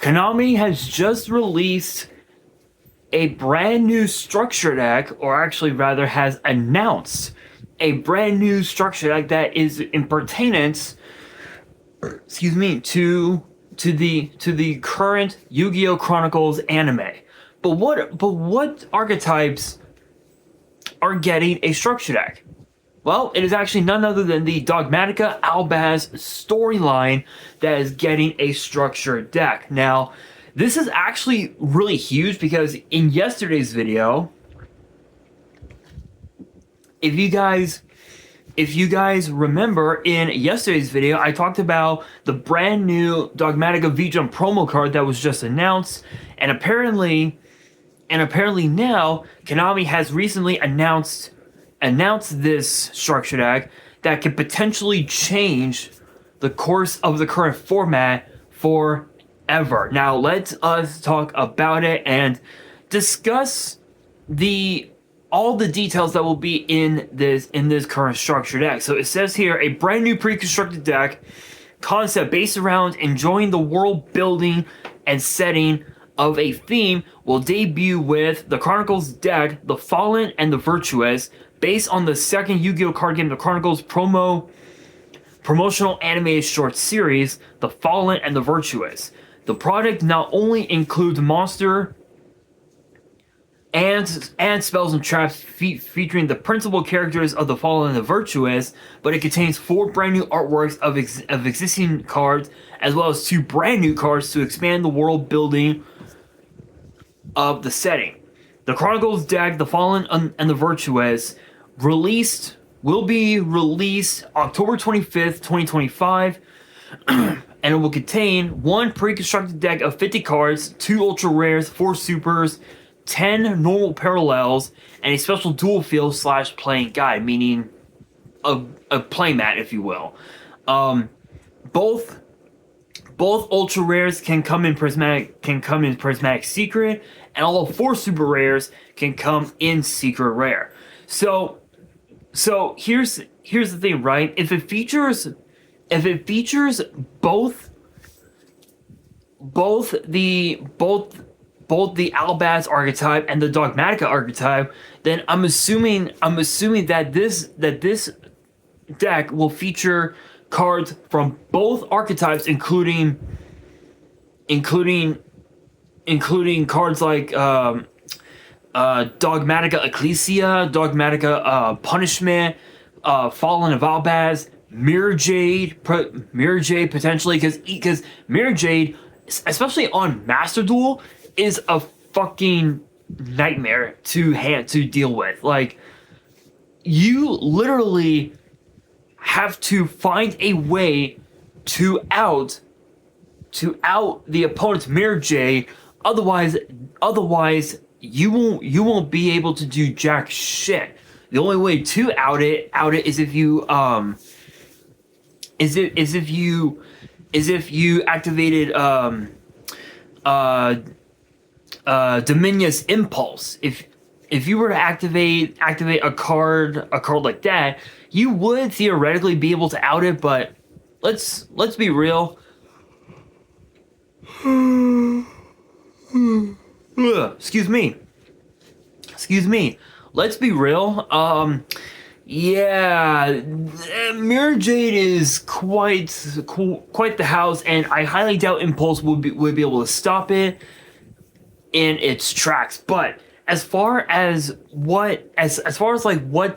Konami has just released a brand new structure deck, or actually rather has announced a brand new structure deck that is in pertainance, to the current Yu-Gi-Oh! Chronicles anime. But what archetypes are getting a structure deck? Well, it is actually none other than the Dogmatica Albaz storyline that is getting a structured deck. Now, this is actually really huge because in yesterday's video, if you guys remember, in yesterday's video, I talked about the brand new Dogmatica V-Jump promo card that was just announced, and apparently now Konami has recently announced this structure deck that could potentially change the course of the current format forever. Now let us talk about it and discuss all the details that will be in this current structure deck. So it says here, a brand new pre-constructed deck concept based around enjoying the world building and setting of a theme will debut with the Chronicles deck, the Fallen and the Virtuous, based on the second Yu-Gi-Oh card game, the Chronicles promotional animated short series, The Fallen and the Virtuous. The product not only includes monster and spells and traps featuring the principal characters of The Fallen and the Virtuous, but it contains 4 brand new artworks of existing cards, as well as 2 brand new cards to expand the world building of the setting. The Chronicles deck, The Fallen and the Virtuous, will be released October 25th, 2025, and it will contain 1 pre-constructed deck of 50 cards, 2 ultra rares, 4 supers, 10 normal parallels, and a special dual field / playing guide, meaning a playmat, if you will. Both ultra rares can come in prismatic secret, and all 4 super rares can come in secret rare. So here's the thing, right? If it features both the Albaz archetype and the Dogmatica archetype, then I'm assuming that this deck will feature cards from both archetypes, including cards like Dogmatica Ecclesia, Dogmatica Punishment, Fallen of Albaz, Mirror Jade potentially, because Mirror Jade, especially on Master Duel, is a fucking nightmare to deal with. Like, you literally have to find a way to out the opponent's Mirror Jade. Otherwise you won't be able to do jack shit. The only way to out it is if you activated Dominion's Impulse. If you were to activate a card like that, you would theoretically be able to out it, but let's be real. Excuse me. Let's be real. Yeah, Mirror Jade is quite the house, and I highly doubt Impulse would be able to stop it in its tracks. But as far as what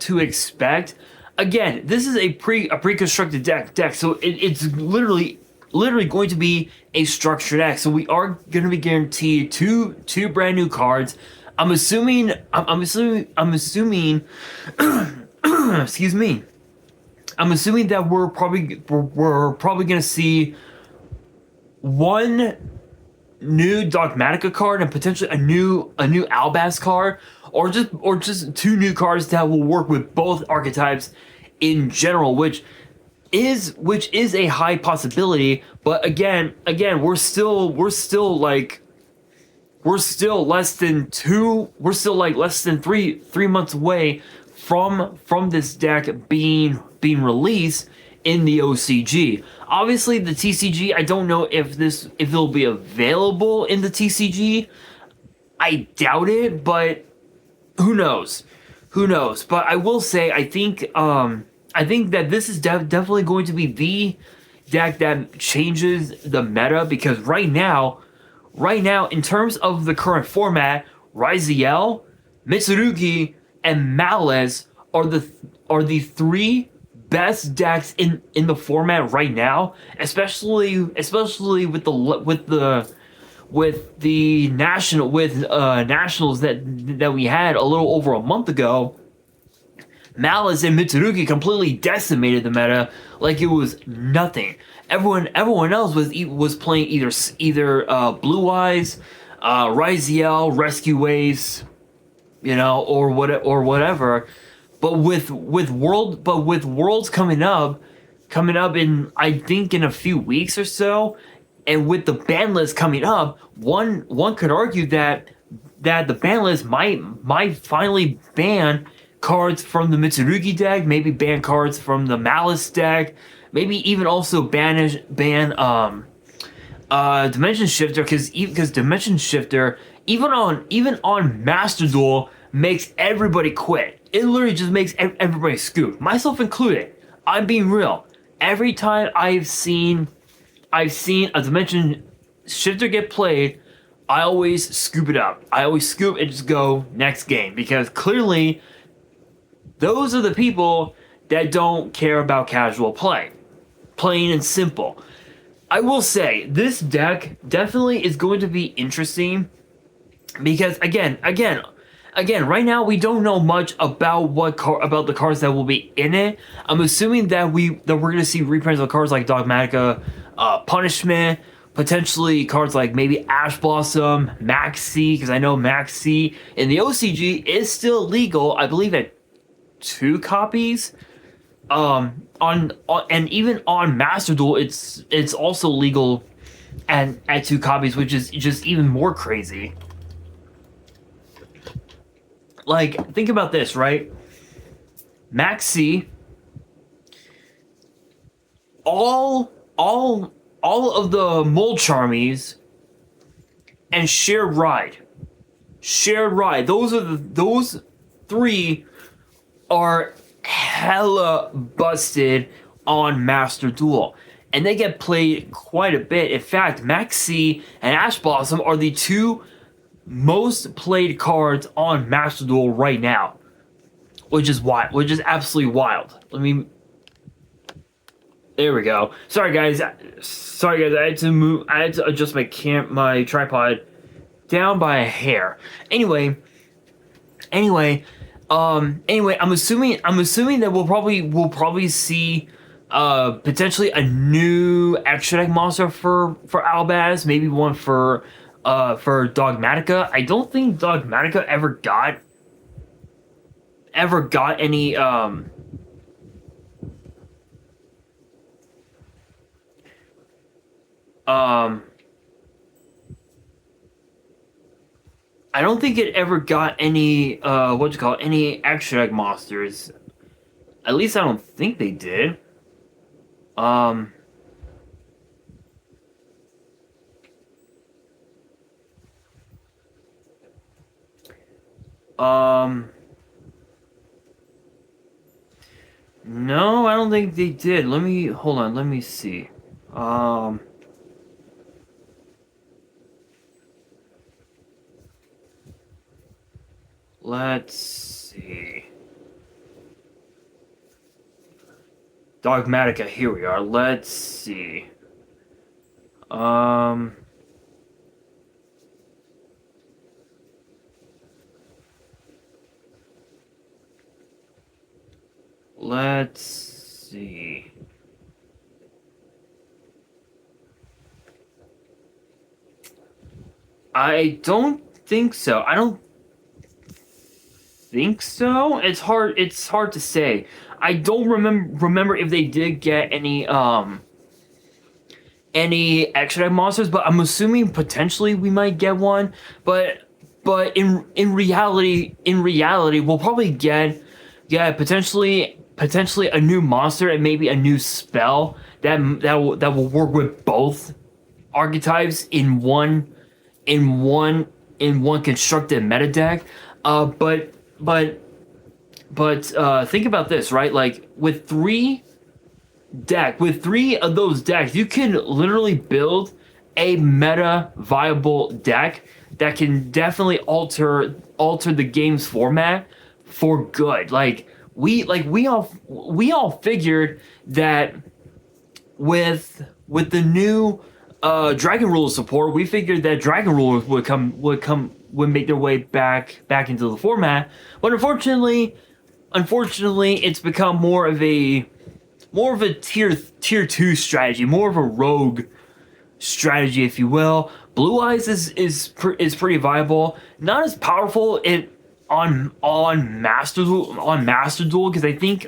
to expect, again, this is a pre-constructed deck, so it's literally going to be a structured deck. So we are going to be guaranteed two brand new cards. I'm assuming excuse me. I'm assuming that we're probably going to see 1 new Dogmatica card and potentially a new Albaz card, or just 2 new cards that will work with both archetypes in general, which is a high possibility. But again, we're still less than 3 months away from this deck being released, in the OCG. Obviously, the TCG, I don't know if it'll be available in the TCG. I doubt it, but who knows? Who knows? But I will say, I think that this is definitely going to be the deck that changes the meta, because right now, in terms of the current format, Raziel, Mitsurugi, and Malice are the three best decks in the format right now, especially with nationals that we had a little over a month ago. Malice and Mitsurugi completely decimated the meta like it was nothing. Everyone else was playing either Blue Eyes, Raziel, Rescue Waves, or whatever. But with Worlds coming up in, I think, in a few weeks or so, and with the ban list coming up, one could argue that the ban list might finally ban cards from the Mitsurugi deck, maybe ban cards from the Malice deck, maybe even also ban Dimension Shifter, because Dimension Shifter even on Master Duel makes everybody quit. It literally just makes everybody scoop, myself included. I'm being real. Every time I've seen a Dimension Shifter get played, I always scoop it up. I always scoop and just go next game, because clearly those are the people that don't care about casual play. Plain and simple. I will say, this deck definitely is going to be interesting, because again, right now we don't know much about about the cards that will be in it. I'm assuming that we're going to see reprints of cards like Dogmatica, Punishment, potentially cards like maybe Ash Blossom, Maxi, because I know Maxi in the OCG is still legal, I believe, at 2 copies. And even on Master Duel, it's also legal and at 2 copies, which is just even more crazy. Like, think about this, right? Maxi, all of the Mold Charmies, and Shared Ride. Those 3 are hella busted on Master Duel, and they get played quite a bit. In fact, Maxi and Ash Blossom are the 2 most played cards on Master Duel right now, which is absolutely wild. There we go. Sorry guys, I had to adjust my tripod down by a hair. Anyway, I'm assuming that we'll probably see potentially a new extra deck monster for Albaz, maybe one for Dogmatica. I don't think Dogmatica ever got any I don't think it ever got any any extra deck monsters. At least I don't think they did. No, I don't think they did. Hold on, let me see. Let's see. Dogmatica, here we are. Let's see. Let's see. I don't think so. I don't think so. It's hard to say. I don't remember if they did get any extra deck monsters, but I'm assuming potentially we might get one. But in reality we'll probably get potentially potentially a new monster and maybe a new spell that will work with both archetypes in one constructed meta deck. But think about this, right? Like with three of those decks, you can literally build a meta viable deck that can definitely alter the game's format for good. We all figured that with the new Dragon Rule support, we figured that Dragon Rulers would make their way back into the format. But unfortunately, it's become more of a tier 2 strategy, more of a rogue strategy, if you will. Blue Eyes is pretty viable, not as powerful on Master Duel, because I think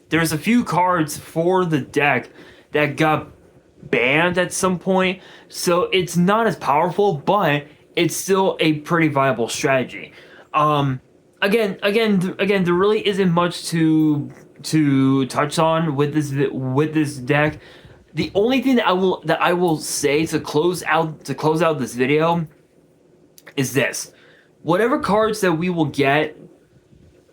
there's a few cards for the deck that got banned at some point, so it's not as powerful, but it's still a pretty viable strategy. Again, there really isn't much to touch on with this deck. The only thing that I will say to close out this video is this: whatever cards that we will get,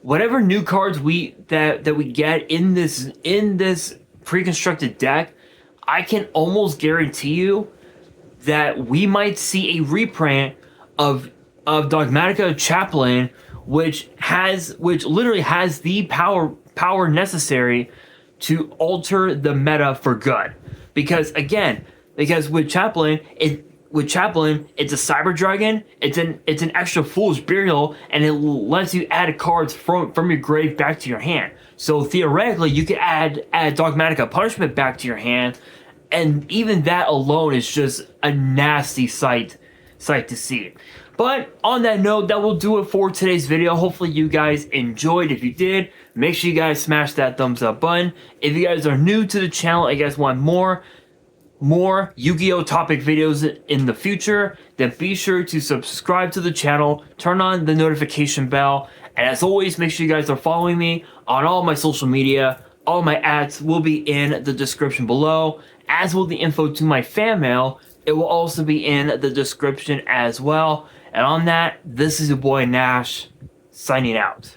whatever new cards we get in this pre-constructed deck, I can almost guarantee you that we might see a reprint of Dogmatica Chaplain, which literally has the power necessary to alter the meta for good. Because with Chaplain, it's a Cyber Dragon. It's an extra Foolish Burial, and it lets you add cards from your grave back to your hand. So theoretically, you could add Dogmatica Punishment back to your hand, and even that alone is just a nasty sight to see. But on that note, that will do it for today's video. Hopefully you guys enjoyed. If you did, make sure you guys smash that thumbs up button. If you guys are new to the channel and you guys want more Yu-Gi-Oh topic videos in the future, then be sure to subscribe to the channel, turn on the notification bell, and as always, make sure you guys are following me on all my social media. All my ads will be in the description below, as will the info to my fan mail. It will also be in the description as well. And on that, this is your boy Nash, signing out.